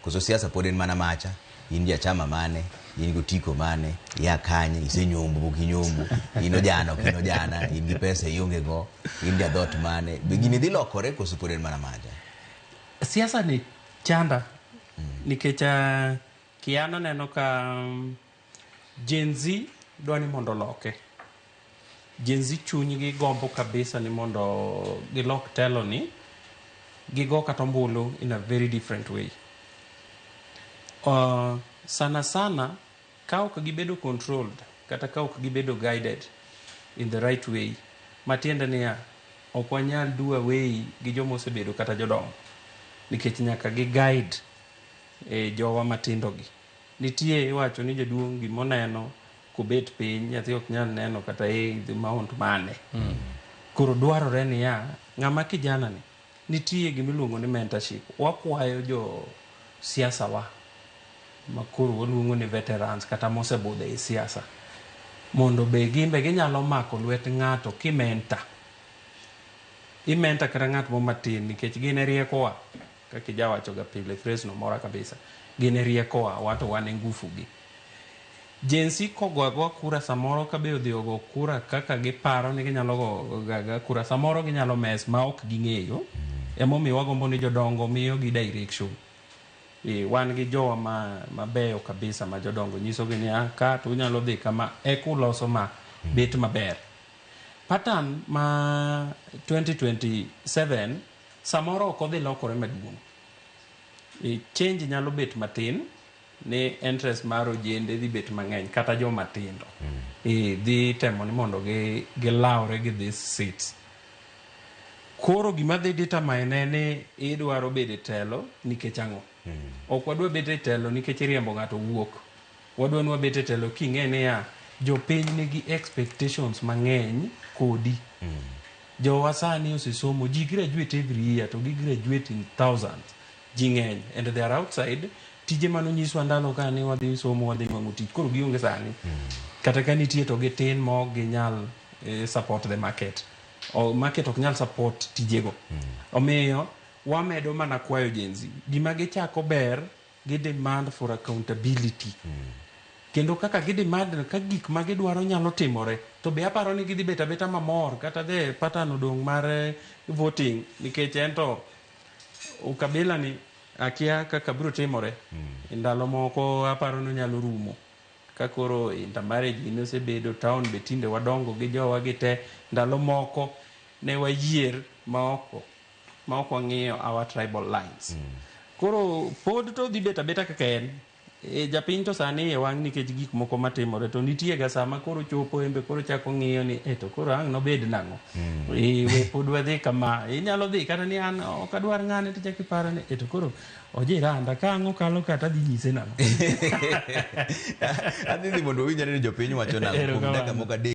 Koso siasa pod en mana macha, in jachama mane, in gotiko mane, ya kanye, isenyombo bukinyombo, in ojana ok ojana, in gi pesa ionge go, in jadhot mane. Be gini dhi lokore koso pod en mana macha? Siasa ni chanda nikech kiano neno ka Gen Z dwani mondo loke. Gen Z chunygi gombo kabisa ni mondo gilok telo ni gigo katombulu in a very different way. Sana sana ka ok gibedo controlled kata ka ok gibedo guided in the right way, matiende niya ok wanyal do away gi jomo osebedo kata jodongo, nikech nyaka gi guide jowa matindo gi. Nitie iwacho ni jaduong' gimoneno kubet piny nyathi ok nyal neno kata the mount mane. Koro dwarore niya ng'ama kijana ni nitie gimiluongo ni mentorship. Wakwayo jo siasa wa makoro waluongo ni veterans kata mosebudhe e siasa mondo be gimbe ginyalo mako lwet ng'ato kimenta. Imenta kata ng'at mo matin nikech gine riekowa kaka jawacho ga pile phrase no mora kabisa. Gine riekowa wato wane ngufu gi. Gen Z kogo kura samoro ka be odhi ogo kura kaka giparo ni ginyalo go gaga kura samoro ginyalo mes ma ok ging'eyo. Emomiyo wagombo ni jodongo miyo gi direction. Wan gi jowa mabeyo kabisa ma jodongo nyiso gi ni ka to unyalo dhi kama ekuloso ma bet maber. Pattern ma 2027 samoro ok odhi lokore maduong'. Change nyalo bet matin ni interest mar ojende dhi bet mang'eny kata joma tindo. Dhi temo ni mondo gilawre gi these seats. Koro gima dhi determine ni idwaro bedo telo nikech ang'o. Ok wadwa bedo e telo nikech riembo ng'ato wuok. Wadwa nwa bedo e telo king'e niya jopiny nigi expectations mang'eny kodi. Jowa sani osesomo, ji graduate every year to gi graduate in thousands. Ji ng'eny and they are outside. Tije manonyiswa ndalo ka ni wadhi somo wadhi nwang'o tich. Koro gionge sani. Kata ka nitie to gitin ma ok ginyal support the market. O market ok nyal support tijego. Omiyo wamedo mana kwayo Gen Z. Gima gichako ber gi demand for accountability. Kendo kaka gidemand ka gik ma gidwaro nyalo timore. To be aparo ni gidhi beta beta mamor kata the pattern odong' mar voting nikech ento ukabila ni akia kaka biro timore. Ndalo moko aparo ni nyalo rumo. Ka koro intermarriage ni osebedo town be tinde wadongo gi jowa gite ndalo moko ne wayier ma ok wang'iyo our tribal lines. Koro pod to dhi beta beta kaka en. Japiny to sani e wang' nikech gik moko matimore to nitie ga sama koro chopo embe koro chako ng'iyo ni to koro ang' nobed nang'o. We pod wadhi kama inyalo dhi kata ni an ok adwar ng'ane to chako iparo ni to koro ojiranda ka ang' okalo kata dhi nyise nang'o. Adhi mondo winjre ni jopiny wacho nang'o kuom dakika moko adek.